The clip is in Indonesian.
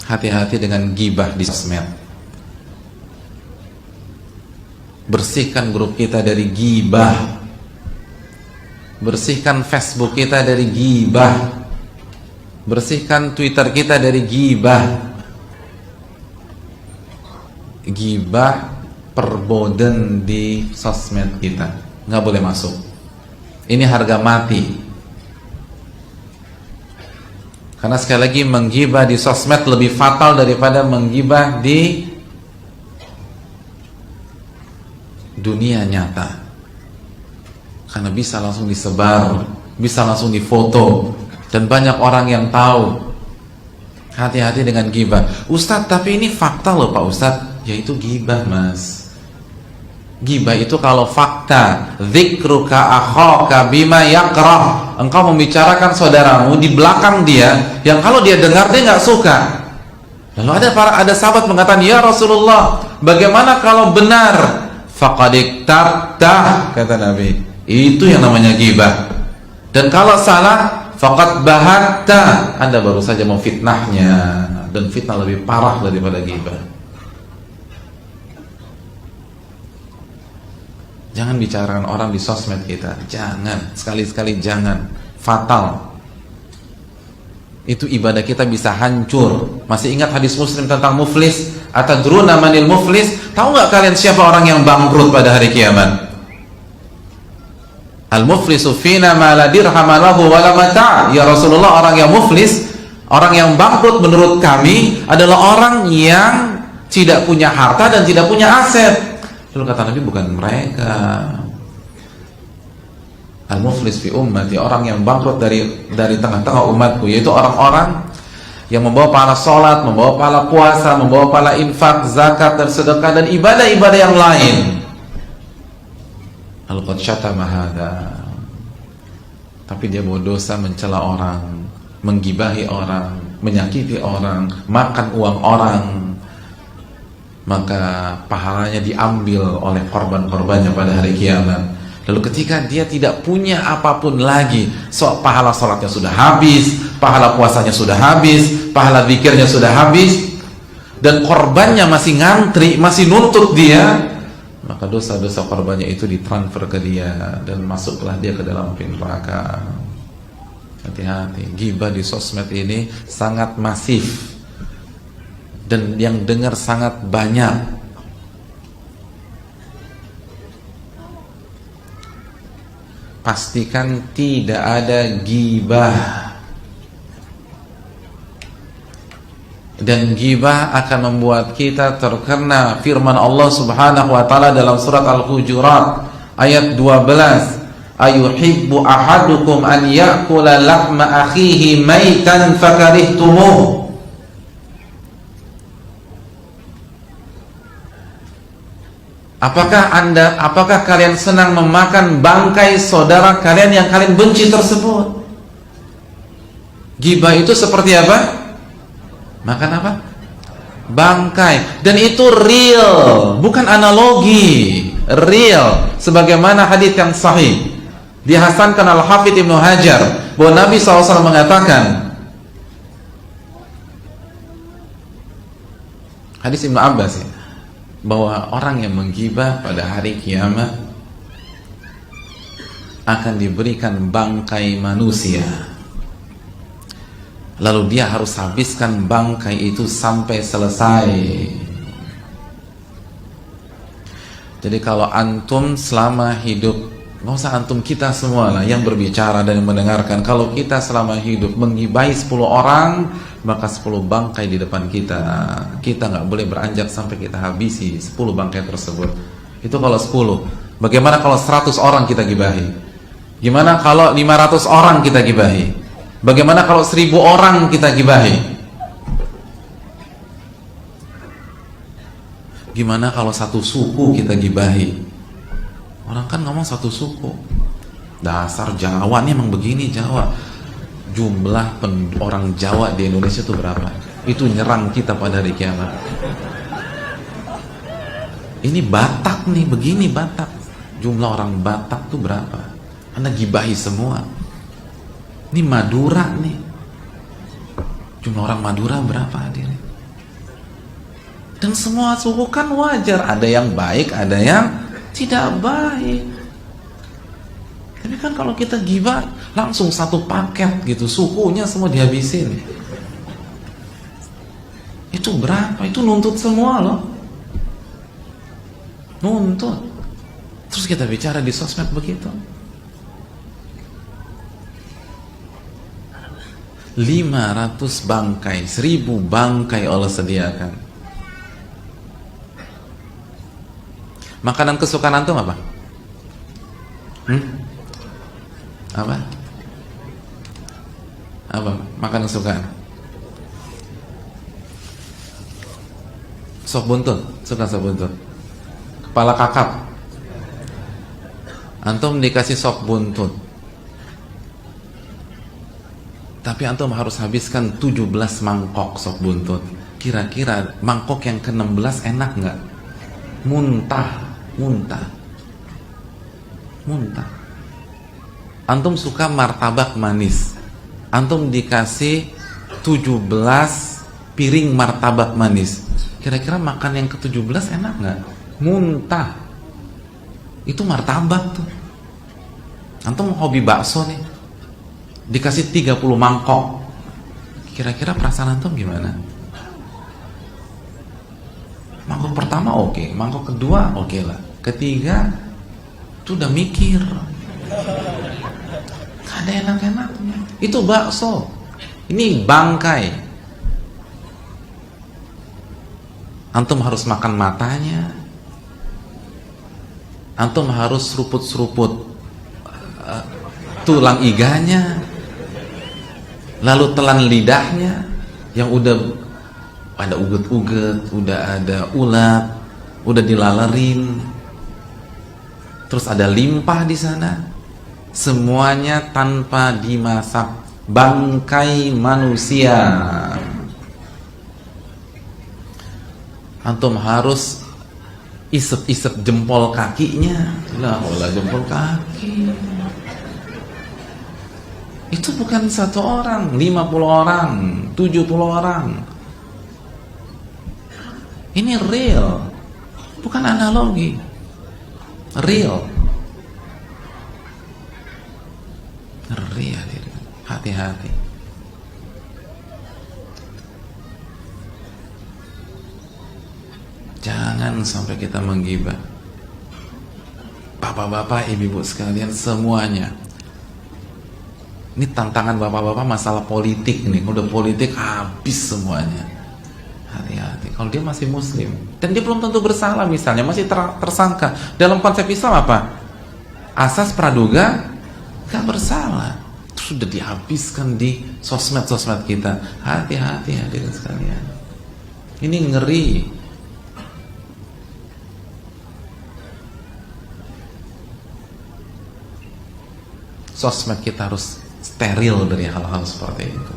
Hati-hati dengan gibah di sosmed. Bersihkan grup kita dari gibah. Bersihkan Facebook kita dari gibah. Bersihkan Twitter kita dari gibah. Gibah perboden di sosmed kita, nggak boleh masuk. Ini harga mati. Karena sekali lagi, menggibah di sosmed lebih fatal daripada menggibah di dunia nyata. Karena bisa langsung disebar, bisa langsung difoto, dan banyak orang yang tahu. Hati-hati dengan gibah. Ustadz, tapi ini fakta loh Pak Ustadz. Ya itu gibah Mas. Gibah itu kalau fakta. Dzikruka akhaka bima yakrah. Engkau membicarakan saudaramu di belakang dia, yang kalau dia dengar dia nggak suka. Lalu ada sahabat mengatakan, ya Rasulullah, bagaimana kalau benar? Faqad iktabta, kata Nabi. Itu yang namanya gibah. Dan kalau salah, faqad bahatta, Anda baru saja memfitnahnya. Dan fitnah lebih parah daripada gibah. Jangan bicarakan orang di sosmed kita. Jangan, sekali-sekali jangan. Fatal. Itu ibadah kita bisa hancur. Masih ingat hadis Muslim tentang muflis? Atadruna manil muflis? Tahu nggak kalian siapa orang yang bangkrut pada hari kiamat? Al-muflisu fina ma la dirham lahu wa la mata'. Ya Rasulullah, orang yang muflis, orang yang bangkrut menurut kami adalah orang yang tidak punya harta dan tidak punya aset. Lalu kata Nabi, bukan mereka. Al-muflis fi ummati, orang yang bangkrut dari tengah-tengah umatku, yaitu orang-orang yang membawa pahala sholat, membawa pahala puasa, membawa pahala infak, zakat, dan sedekah, dan ibadah-ibadah yang lain. Al-qad syatama hadza. Tapi dia bawa dosa mencela orang, menggibahi orang, menyakiti orang, makan uang orang. Maka pahalanya diambil oleh korban-korbannya pada hari kiamat. Lalu ketika dia tidak punya apapun lagi, pahala sholatnya sudah habis, pahala puasanya sudah habis, pahala zikirnya sudah habis, dan korbannya masih ngantri, masih nuntut dia, maka dosa-dosa korbannya itu ditransfer ke dia, dan masuklah dia ke dalam api neraka. Hati-hati, ghibah di sosmed ini sangat masif, dan yang dengar sangat banyak. Pastikan tidak ada ghibah. Dan ghibah akan membuat kita terkena firman Allah Subhanahu wa taala dalam surat Al-Hujurat ayat 12. Ayuhibbu ahadukum an ya'kula lahma akhihi maitan fakarihtumuh. Apakah kalian senang memakan bangkai saudara kalian yang kalian benci tersebut? Ghibah itu seperti apa? Makan apa? Bangkai. Dan itu real, bukan analogi. Real. Sebagaimana hadits yang sahih dihasankan Al-Hafidz Ibnu Hajar bahwa Nabi SAW mengatakan, hadits Ibnu Abbas ya, bahwa orang yang menggibah pada hari kiamat akan diberikan bangkai manusia, lalu dia harus habiskan bangkai itu sampai selesai. Jadi kalau antum selama hidup, nggak usah antum, kita semua lah yang berbicara dan mendengarkan, kalau kita selama hidup menggibahi 10 orang, maka 10 bangkai di depan kita. Kita nggak boleh beranjak sampai kita habisi 10 bangkai tersebut. Itu kalau 10. Bagaimana kalau 100 orang kita gibahi? Gimana kalau 500 orang kita gibahi? Bagaimana kalau 1000 orang kita gibahi? Gimana kalau satu suku kita gibahi? Orang kan ngomong satu suku. Dasar Jawa, ini emang begini Jawa. Jumlah orang Jawa di Indonesia itu berapa? Itu nyerang kita pada hari kiamat. Ini Batak nih, begini Batak. Jumlah orang Batak itu berapa? Anda gibahi semua. Ini Madura nih. Jumlah orang Madura berapa hadirin? Dan semua suku kan wajar, ada yang baik, ada yang tidak baik. Tapi kan kalau kita ghibah langsung satu paket gitu, sukunya semua dihabisin. Itu berapa? Itu nuntut semua loh. Nuntut. Terus kita bicara di sosmed begitu. 500 bangkai, 1000 bangkai Allah sediakan. Makanan kesukaan antum apa? Apa? Apa? Makanan kesukaan? Sop buntut, suka sop buntut. Kepala kakap. Antum dikasih sop buntut, tapi antum harus habiskan 17 mangkok sop buntut. Kira-kira mangkok yang ke-16 enak nggak? Muntah. Antum suka martabak manis, antum dikasih 17 piring martabak manis. Kira-kira makan yang ke-17 enak nggak? Muntah. Itu martabak tuh. Antum hobi bakso nih, dikasih 30 mangkok. Kira-kira perasaan antum gimana? Mangkok pertama oke, mangkok kedua oke lah, ketiga itu udah mikir, gak ada enak-enaknya. Itu bakso, ini bangkai. Antum harus makan matanya, antum harus seruput-seruput tulang iganya, lalu telan lidahnya yang udah ada uget-uget, udah ada ulat, udah dilalerin, terus ada limpah di sana, semuanya tanpa dimasak, bangkai manusia. Antum harus isep-isep jempol kakinya, lah jempol kaki. Itu bukan satu orang, 50 orang, 70 orang. Ini real, bukan analogi. Real. Hati-hati. Jangan sampai kita menggibah. Bapak-bapak, ibu-ibu sekalian, semuanya. Ini tantangan bapak-bapak masalah politik nih. Udah politik habis semuanya. Hati-hati. Kalau dia masih muslim dan dia belum tentu bersalah, misalnya masih tersangka, dalam konsep Islam apa? Asas praduga gak bersalah. Terus sudah dihabiskan di sosmed kita. Hati-hati hadirin sekalian. Ini ngeri. Sosmed kita harus steril dari hal-hal seperti itu.